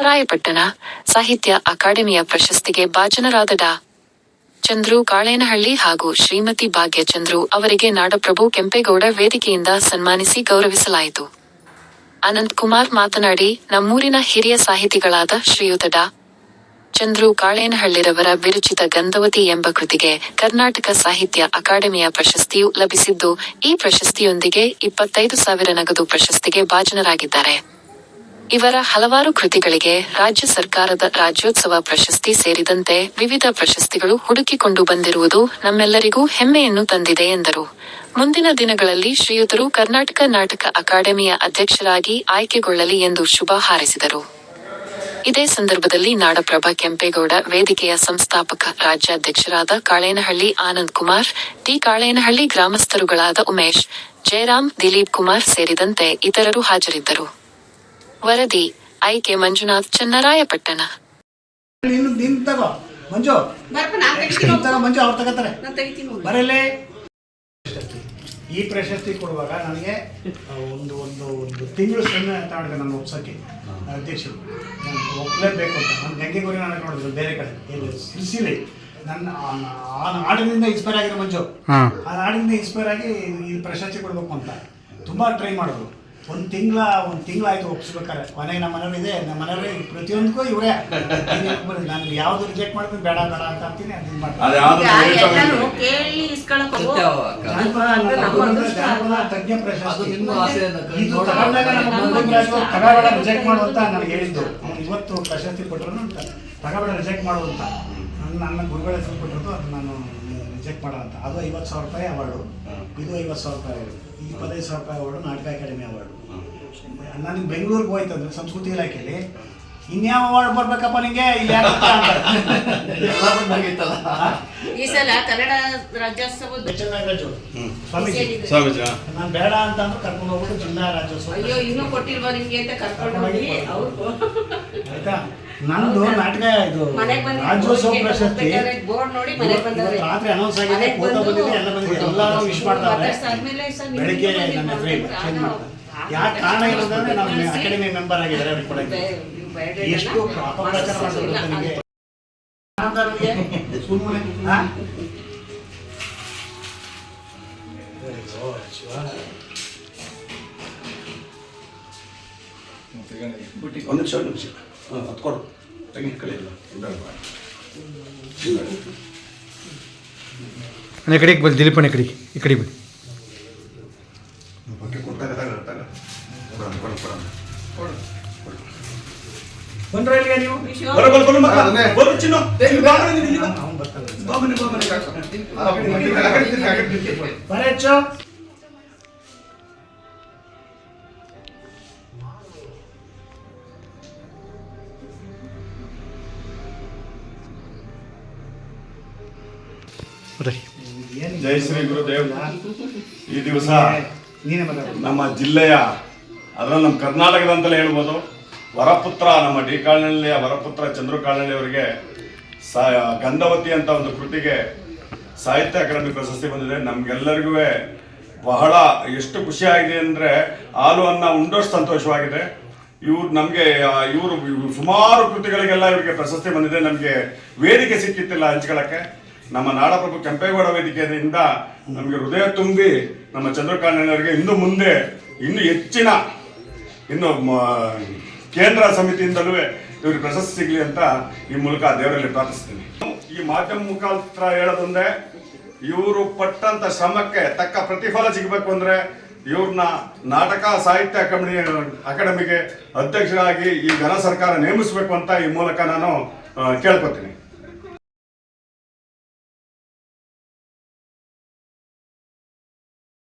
ರಾಯಪಟ್ಟಣ ಸಾಹಿತ್ಯ ಅಕಾಡೆಮಿಯ ಪ್ರಶಸ್ತಿಗೆ ಭಾಜನರಾದ ಡಾ. ಚಂದ್ರು ಕಾಳೇನಹಳ್ಳಿ ಹಾಗೂ ಶ್ರೀಮತಿ ಭಾಗ್ಯ ಚಂದ್ರು ಅವರಿಗೆ ನಾಡಪ್ರಭು ಕೆಂಪೇಗೌಡ ವೇದಿಕೆಯಿಂದ ಸನ್ಮಾನಿಸಿ ಗೌರವಿಸಲಾಯಿತು. ಅನಂತಕುಮಾರ್ ಮಾತನಾಡಿ, ನಮ್ಮೂರಿನ ಹಿರಿಯ ಸಾಹಿತಿಗಳಾದ ಶ್ರೀಯುತ ಡಾ. ಚಂದ್ರು ಕಾಳೇನಹಳ್ಳಿರವರ ವಿರಚಿತ ಗಂಧವತಿ ಎಂಬ ಕೃತಿಗೆ ಕರ್ನಾಟಕ ಸಾಹಿತ್ಯ ಅಕಾಡೆಮಿಯ ಪ್ರಶಸ್ತಿಯು ಲಭಿಸಿದ್ದು, ಈ ಪ್ರಶಸ್ತಿಯೊಂದಿಗೆ 25,000 ನಗದು ಪ್ರಶಸ್ತಿಗೆ ಭಾಜನರಾಗಿದ್ದಾರೆ. ಇವರ ಹಲವಾರು ಕೃತಿಗಳಿಗೆ ರಾಜ್ಯ ಸರ್ಕಾರದ ರಾಜ್ಯೋತ್ಸವ ಪ್ರಶಸ್ತಿ ಸೇರಿದಂತೆ ವಿವಿಧ ಪ್ರಶಸ್ತಿಗಳು ಹುಡುಕಿಕೊಂಡು ಬಂದಿರುವುದು ನಮ್ಮೆಲ್ಲರಿಗೂ ಹೆಮ್ಮೆಯನ್ನು ತಂದಿದೆ ಎಂದರು. ಮುಂದಿನ ದಿನಗಳಲ್ಲಿ ಶ್ರೀಯುತರು ಕರ್ನಾಟಕ ನಾಟಕ ಅಕಾಡೆಮಿಯ ಅಧ್ಯಕ್ಷರಾಗಿ ಆಯ್ಕೆಗೊಳ್ಳಲಿ ಎಂದು ಶುಭ ಹಾರೈಸಿದರು. ಇದೇ ಸಂದರ್ಭದಲ್ಲಿ ನಾಡಪ್ರಭ ಕೆಂಪೇಗೌಡ ವೇದಿಕೆಯ ಸಂಸ್ಥಾಪಕ ರಾಜ್ಯಾಧ್ಯಕ್ಷರಾದ ಕಾಳೇನಹಳ್ಳಿ ಆನಂದ್ ಕುಮಾರ್, ಟಿ. ಕಾಳೇನಹಳ್ಳಿ ಗ್ರಾಮಸ್ಥರುಗಳಾದ ಉಮೇಶ್, ಜಯರಾಮ್, ದಿಲೀಪ್ ಕುಮಾರ್ ಸೇರಿದಂತೆ ಇತರರು ಹಾಜರಿದ್ದರು. ವರದಿ ಐಕೆ ಮಂಜುನಾಥ್, ಚನ್ನರಾಯಪಟ್ಟಣ. ಈ ಪ್ರಶಸ್ತಿ ಕೊಡುವಾಗ ನನಗೆ ಒಂದು ತಿಂಗಳು ಸಮಯ ತಗೊಂಡಿದೆ ನನ್ನ ಒಪ್ಸೋಕ್ಕೆ ಅಧ್ಯಕ್ಷರು. ನಾನು ಒಪ್ಪಲೇಬೇಕು ಅಂತ ನಾನು ಗಂಗೆಗೋರಿ ನಾಟಕ ನೋಡಿದ್ರು ಬೇರೆ ಕಡೆ ಸಿರ್ಸಿಲಿ. ನನ್ನ ಆ ನಾಡಿನಿಂದ ಇನ್ಸ್ಪೈರ್ ಆಗಿರೋ ಮಂಜು, ಆ ನಾಡಿನಿಂದ ಇನ್ಸ್ಪೈರ್ ಆಗಿ ಈ ಪ್ರಶಸ್ತಿ ಕೊಡಬೇಕು ಅಂತ ತುಂಬ ಟ್ರೈ ಮಾಡಿದ್ರು. ಒಂದು ತಿಂಗಳಾಯ್ತು ಒಪ್ಪಿಸ್ಬೇಕಾರೆ. ಕೊನೆಗೆ ನಮ್ಮ ಮನೆಯಲ್ಲಿದೆ, ನಮ್ಮ ಮನೆಯವ್ರಿಗೆ ಪ್ರತಿಯೊಂದಕ್ಕೂ ಇವರೇ ನಾನು ಯಾವ್ದು ರಿಜೆಕ್ಟ್ ಮಾಡ್ತೀನಿ ಬೇಡ ಅಂತ ಅಂತೀನಿ. ಅದನ್ನ ತಜ್ಞ ಪ್ರಶಸ್ತಿ ಇದು ತಗಬೇಡ ರಿಜೆಕ್ಟ್ ಮಾಡುವಂತ ನನಗೆ ಹೇಳಿದ್ದು. ಇವತ್ತು ಪ್ರಶಸ್ತಿ ಕೊಟ್ಟರು ತಗಬೇಡ ರಿಜೆಕ್ಟ್ ಮಾಡುವಂತ ನನ್ನ ಗುರುಗಳ ಹೆಸರು ಕೊಟ್ಟಿರೋದು, ಅದು ನಾನು ರಿಜೆಕ್ಟ್ ಮಾಡೋ ಅಂತ. ಅದು 50,000 ರೂಪಾಯಿ ಅವಾರ್ಡು, ಇದು 50,000 ರೂಪಾಯಿ ಅವಾರ್ಡು, 25,000 ರೂಪಾಯಿ ಅವಾರ್ಡು ನಾಟಕ ಅಕಾಡೆಮಿ ಅವಾರ್ಡು. ನನಗೆ ಬೆಂಗಳೂರಿಗೆ ಹೋಯ್ತಂದ್ರೆ ಸಂಸ್ಕೃತಿ ಇಲಾಖೆಯಲ್ಲಿ ಇನ್ಯಾವ ಅವಾರ್ಡ್ ಬರ್ಬೇಕಪ್ಪ ನಿಂಗೆ ಇಲ್ಲಿ ಈ ಸಲ ಕನ್ನಡ ರಾಜ್ಯೋತ್ಸವ ಸ್ವಾಮೀಜಿ ನಾನು ಬೇಡ ಅಂತ ಅಂದ್ರೆ ಕರ್ಕೊಂಡು ಹೋಗ್ಬಿಟ್ಟು ಜಿಲ್ಲಾ ರಾಜ್ಯೋತ್ಸವ. ಅಯ್ಯೋ ಇನ್ನೂ ಕೊಟ್ಟಿಲ್ವಾ ನಿಮ್ಗೆ ಅಂತ ಕರ್ಕೊಂಡು ಹೋಗಿ ಆಯ್ತಾ. ನಂದು ನಾಟಕ ಇದು ರಾಜ್ಯೋತ್ಸವ ಪ್ರಶಸ್ತಿ ರಾತ್ರಿ ಅನೌನ್ಸ್ ಆಗಿದೆ, ಫೋಟೋ ಬಂದಿದೆ, ಎಲ್ಲ ಬಂದಿದೆ, ಎಲ್ಲರೂ ವಿಶ್ ಮಾಡ್ತಾರೆ. ಬೆಳಿಗ್ಗೆ ನನ್ನ ಫ್ರೇಮ್ ಚೇಂಜ್ ಮಾಡ್ತಾರೆ. ಯಾಕೆ ಕಾರಣ ಇರೋದಂದ್ರೆ ನಾವು ಅಕಾಡೆಮಿ ಮೆಂಬರ್ ಆಗಿದ್ದಾರೆ. ಅವ್ರಿಗೆ ಕೊಡಕ್ಕೆ ಎಷ್ಟು ಅಪಪ್ರಚಾರ ಮಾಡಿದ್ರು ನನಗೆ ಸುಮ್ಮನೆ. ಒಂದು ನಿಮಿಷ ಹತ್ಕೊಡು ತೆಗಿಟ್ಕೊಳ್ಳಿಲ್ಲ ಕಡೆಗೆ ಬನ್ನಿ, ದಿಲೀಪಣ್ಣ ಕಡೆಗೆ ಈ ಕಡೆ ಬನ್ನಿ. ಬಂದ್ರಲ್ಲಿಗೆ ನೀವು ಬರಚ್ಚು ಜೈ ಶ್ರೀ ಗುರುದೇವ್. ಈ ದಿವಸ ನಮ್ಮ ಜಿಲ್ಲೆಯ, ಅದರಲ್ಲಿ ನಮ್ಮ ಕರ್ನಾಟಕದ ಅಂತಲೇ ಹೇಳ್ಬೋದು, ವರಪುತ್ರ ನಮ್ಮ ಡಿ. ಕಾಳೇನಹಳ್ಳಿಯ ವರಪುತ್ರ ಚಂದ್ರು ಕಾಳೇನಹಳ್ಳಿ ಅವರಿಗೆ ಗಂಧವತಿ ಅಂತ ಒಂದು ಕೃತಿಗೆ ಸಾಹಿತ್ಯ ಅಕಾಡೆಮಿ ಪ್ರಶಸ್ತಿ ಬಂದಿದೆ. ನಮ್ಗೆಲ್ಲರಿಗೂ ಬಹಳ ಎಷ್ಟು ಖುಷಿಯಾಗಿದೆ ಅಂದರೆ ಹಾಲು ಅನ್ನ ಉಂಡಷ್ಟು ಸಂತೋಷವಾಗಿದೆ. ಇವರು ಸುಮಾರು ಕೃತಿಗಳಿಗೆಲ್ಲ ಇವರಿಗೆ ಪ್ರಶಸ್ತಿ ಬಂದಿದೆ. ನಮಗೆ ವೇದಿಕೆ ಸಿಕ್ಕಿತ್ತಿಲ್ಲ ಹಂಚ್ಕೊಳ್ಳೋಕ್ಕೆ. ನಮ್ಮ ನಾಡಪ್ರಭು ಕೆಂಪೇಗೌಡ ವೇದಿಕೆಯಿಂದ ನಮಗೆ ಹೃದಯ ತುಂಬಿ ನಮ್ಮ ಚಂದ್ರು ಕಾಳೇನಹಳ್ಳಿ ಅವರಿಗೆ ಇನ್ನು ಮುಂದೆ ಇನ್ನೂ ಹೆಚ್ಚಿನ ಕೇಂದ್ರ ಸಮಿತಿಯಿಂದಲೂ ಇವ್ರಿಗೆ ಪ್ರಶಸ್ತಿ ಸಿಗಲಿ ಅಂತ ಈ ಮೂಲಕ ದೇವರಲ್ಲಿ ಪ್ರಾರ್ಥಿಸ್ತೀನಿ. ಈ ಮಾಧ್ಯಮ ಮುಖಾಂತರ ಹೇಳೋದಂದ್ರೆ, ಇವರು ಪಟ್ಟಂತ ಶ್ರಮಕ್ಕೆ ತಕ್ಕ ಪ್ರತಿಫಲ ಸಿಗಬೇಕು ಅಂದ್ರೆ ಇವ್ರನ್ನ ನಾಟಕ ಸಾಹಿತ್ಯ ಅಕಾಡೆಮಿಗೆ ಅಧ್ಯಕ್ಷರಾಗಿ ಈ ಘನ ಸರ್ಕಾರ ನೇಮಿಸಬೇಕು ಅಂತ ಈ ಮೂಲಕ ನಾನು ಕೇಳ್ಕೊತೀನಿ.